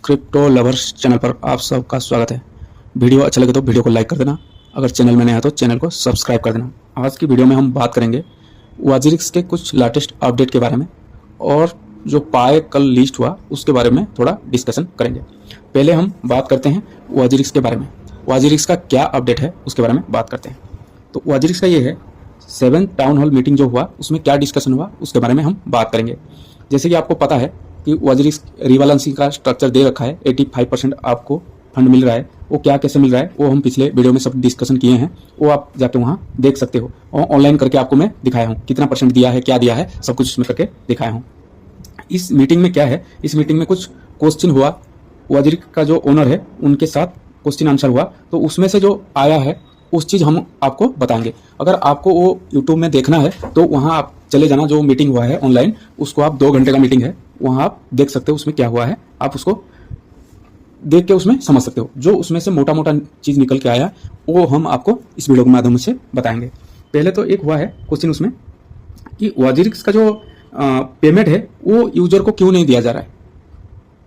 Crypto lovers channel पर आप सबका स्वागत है। वीडियो अच्छा लगे तो वीडियो को लाइक कर देना, अगर चैनल में नया है तो चैनल को सब्सक्राइब कर देना। आज की वीडियो में हम बात करेंगे वाजिरिक्स के कुछ लेटेस्ट अपडेट के बारे में और जो पाए कल लिस्ट हुआ उसके बारे में थोड़ा डिस्कशन करेंगे। पहले हम बात करते हैं वाजिरिक्स के बारे में। वाजिरिक्स का क्या अपडेट है उसके बारे में बात करते हैं। तो वाजिरिक्स का ये है 7th टाउन हॉल मीटिंग जो हुआ उसमें क्या डिस्कशन हुआ उसके बारे में हम बात करेंगे। जैसे कि आपको पता है कि वाजिरिक्स रिबैलेंसिंग का स्ट्रक्चर दे रखा है, 85% आपको फंड मिल रहा है। वो क्या कैसे मिल रहा है वो हम पिछले वीडियो में सब डिस्कशन किए हैं, वो आप जाके वहाँ देख सकते हो। और ऑनलाइन करके आपको मैं दिखाया हूँ कितना परसेंट दिया है, क्या दिया है, सब कुछ इसमें करके दिखाया हूँ। इस मीटिंग में क्या है, इस मीटिंग में कुछ क्वेश्चन हुआ, वाजिरिक्स का जो ओनर है उनके साथ क्वेश्चन आंसर हुआ। तो उसमें से जो आया है उस चीज़ हम आपको बताएंगे। अगर आपको वो यूट्यूब में देखना है तो वहाँ आप चले जाना, जो मीटिंग हुआ है ऑनलाइन उसको आप 2 घंटे का मीटिंग है, वहाँ आप देख सकते हो उसमें क्या हुआ है। आप उसको देख के उसमें समझ सकते हो। जो उसमें से मोटा मोटा चीज़ निकल के आया वो हम आपको इस वीडियो के माध्यम से बताएंगे। पहले तो एक हुआ है क्वेश्चन उसमें कि वाजिरिक्स का जो पेमेंट है वो यूजर को क्यों नहीं दिया जा रहा है।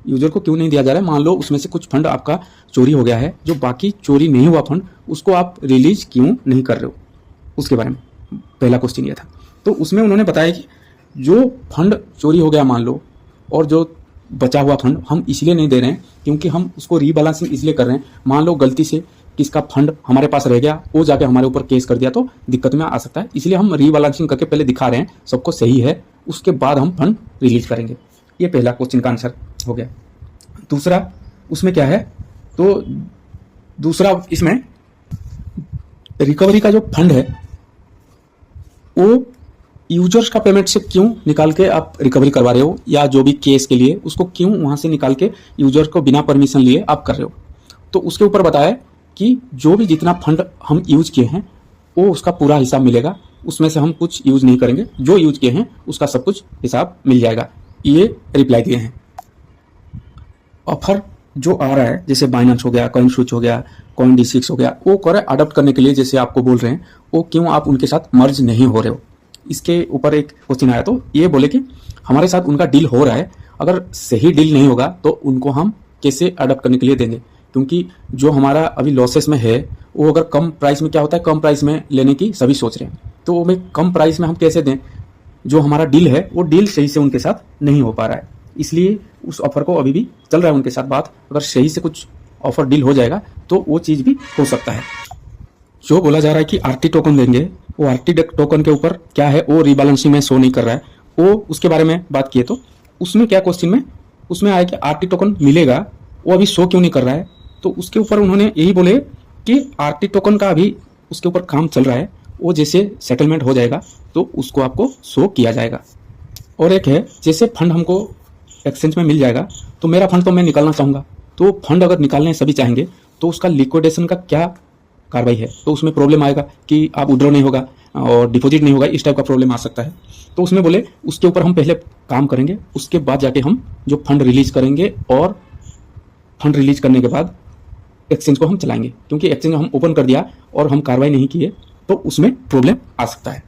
यूजर को क्यों नहीं दिया जा रहा है, मान लो उसमें से कुछ फंड आपका चोरी हो गया है, जो बाकी चोरी नहीं हुआ फंड उसको आप रिलीज क्यों नहीं कर रहे हो, उसके बारे में पहला क्वेश्चन ये था। तो उसमें उन्होंने बताया कि जो फंड चोरी हो गया मान लो, और जो बचा हुआ फंड हम इसलिए नहीं दे रहे हैं क्योंकि हम उसको रीबैलेंसिंग इसलिए कर रहे हैं। मान लो गलती से किसका फंड हमारे पास रह गया, वो जाके हमारे ऊपर केस कर दिया तो दिक्कत में आ सकता है, इसलिए हम रीबैलेंसिंग करके पहले दिखा रहे हैं सबको सही है, उसके बाद हम फंड रिलीज करेंगे। ये पहला क्वेश्चन का आंसर हो गया। दूसरा उसमें क्या है, तो दूसरा इसमें रिकवरी का जो फंड है वो यूजर्स का पेमेंट से क्यों निकाल के आप रिकवरी करवा रहे हो, या जो भी केस के लिए उसको क्यों वहां से निकाल के यूजर को बिना परमिशन लिए आप कर रहे हो। तो उसके ऊपर बताया कि जो भी जितना फंड हम यूज किए हैं वो उसका पूरा हिसाब मिलेगा, उसमें से हम कुछ यूज नहीं करेंगे, जो यूज किए हैं उसका सब कुछ हिसाब मिल जाएगा। ये रिप्लाई दिए हैं। ऑफर जो आ रहा है जैसे बाइनेंस हो गया, कॉइनस्विच हो गया, CoinD6 हो गया, वो करे अडॉप्ट करने के लिए जैसे आपको बोल रहे हैं, वो क्यों आप उनके साथ मर्ज नहीं हो रहे हो। इसके ऊपर एक क्वेश्चन आया, तो ये बोले कि हमारे साथ उनका डील हो रहा है, अगर सही डील नहीं होगा तो उनको हम कैसे अडॉप्ट करने के लिए देंगे, क्योंकि जो हमारा अभी लॉसेस में है वो अगर कम प्राइस में, क्या होता है कम प्राइस में लेने की सभी सोच रहे हैं, तो वो कम प्राइस में हम कैसे दें। जो हमारा डील है वो डील सही से उनके साथ नहीं हो पा रहा है, इसलिए उस ऑफर को अभी भी चल रहा है उनके साथ बात। अगर सही से कुछ ऑफर डील हो जाएगा तो वो चीज़ भी हो सकता है। जो बोला जा रहा है कि आरटी टोकन देंगे, वो आरटी टोकन के ऊपर क्या है वो रीबैलेंसिंग में शो नहीं कर रहा है, वो उसके बारे में बात किए। तो उसमें क्या क्वेश्चन में उसमें आया कि आरटी टोकन मिलेगा, वो अभी शो क्यों नहीं कर रहा है। तो उसके ऊपर उन्होंने यही बोले कि आरटी टोकन का अभी उसके ऊपर काम चल रहा है, वो जैसे सेटलमेंट हो जाएगा तो उसको आपको शो किया जाएगा। और एक है जैसे फंड हमको एक्सचेंज में मिल जाएगा, तो मेरा फंड तो मैं निकालना चाहूँगा, तो फंड अगर निकालने सभी चाहेंगे तो उसका लिक्विडेशन का क्या कार्रवाई है, तो उसमें प्रॉब्लम आएगा कि आप विड्रॉ नहीं होगा और डिपॉजिट नहीं होगा, इस टाइप का प्रॉब्लम आ सकता है। तो उसमें बोले उसके ऊपर हम पहले काम करेंगे, उसके बाद जाके हम जो फंड रिलीज करेंगे, और फंड रिलीज करने के बाद एक्सचेंज को हम चलाएंगे, क्योंकि एक्सचेंज हम ओपन कर दिया और हम कार्रवाई नहीं किए तो उसमें प्रॉब्लम आ सकता है।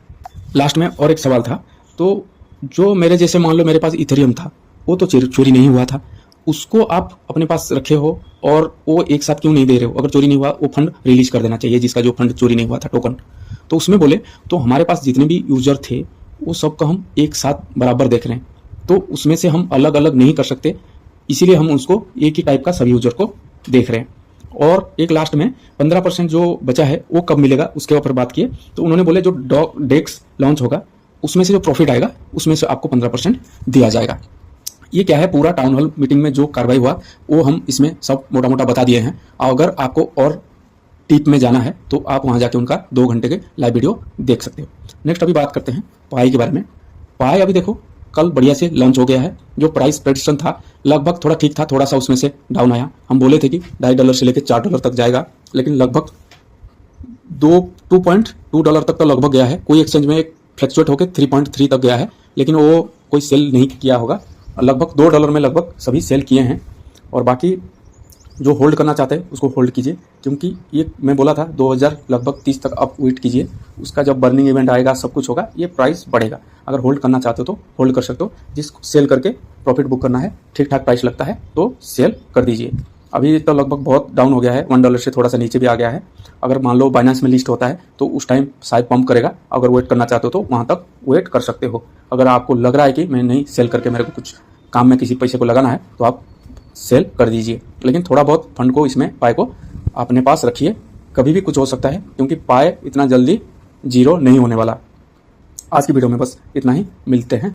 लास्ट में और एक सवाल था, तो जो मेरे जैसे मान लो मेरे पास इथेरियम था, वो तो चोरी नहीं हुआ था, उसको आप अपने पास रखे हो और वो एक साथ क्यों नहीं दे रहे हो। अगर चोरी नहीं हुआ वो फंड रिलीज कर देना चाहिए, जिसका जो फंड चोरी नहीं हुआ था टोकन। तो उसमें बोले तो हमारे पास जितने भी यूजर थे वो सबका हम एक साथ बराबर देख रहे हैं, तो उसमें से हम अलग अलग नहीं कर सकते, इसीलिए हम उसको एक ही टाइप का सभी यूजर को देख रहे हैं। और एक लास्ट में 15% जो बचा है वो कब मिलेगा उसके ऊपर बात किए। तो उन्होंने बोले जो डेक्स लॉन्च होगा उसमें से जो प्रॉफिट आएगा उसमें से आपको 15% दिया जाएगा। ये क्या है, पूरा टाउन हॉल मीटिंग में जो कार्रवाई हुआ वो हम इसमें सब मोटा मोटा बता दिए हैं। अगर आपको और डीप में जाना है तो आप वहां जाके उनका 2 घंटे के लाइव वीडियो देख सकते हो। नेक्स्ट अभी बात करते हैं पाई के बारे में। पाई अभी देखो कल बढ़िया से लॉन्च हो गया है। जो प्राइस प्रेडिक्शन था लगभग थोड़ा ठीक था, थोड़ा सा उसमें से डाउन आया। हम बोले थे कि $2.5 से लेकर $4 तक जाएगा, लेकिन लगभग $2.2 तक तो लगभग गया है। कोई एक्सचेंज में एक फ्लक्चुएट होकर 3.3 तक गया है, लेकिन वो कोई सेल नहीं किया होगा। लगभग $2 में लगभग सभी सेल किए हैं, और बाकी जो होल्ड करना चाहते हैं उसको होल्ड कीजिए, क्योंकि ये मैं बोला था 2000 लगभग 30 तक आप वेट कीजिए, उसका जब बर्निंग इवेंट आएगा सब कुछ होगा, ये प्राइस बढ़ेगा। अगर होल्ड करना चाहते हो तो होल्ड कर सकते हो, जिसको सेल करके प्रॉफिट बुक करना है, ठीक ठाक प्राइस लगता है तो सेल कर दीजिए। अभी तो लगभग बहुत डाउन हो गया है, $1 से थोड़ा सा नीचे भी आ गया है। अगर मान लो बाइनेंस में लिस्ट होता है तो उस टाइम शायद पंप करेगा, अगर वेट करना चाहते हो तो वहाँ तक वेट कर सकते हो। अगर आपको लग रहा है कि मैं नहीं सेल करके मेरे को कुछ काम में किसी पैसे को लगाना है तो आप सेल कर दीजिए, लेकिन थोड़ा बहुत फंड को इसमें पाए को अपने पास रखिए, कभी भी कुछ हो सकता है, क्योंकि पाए इतना जल्दी जीरो नहीं होने वाला। आज की वीडियो में बस इतना ही, मिलते हैं।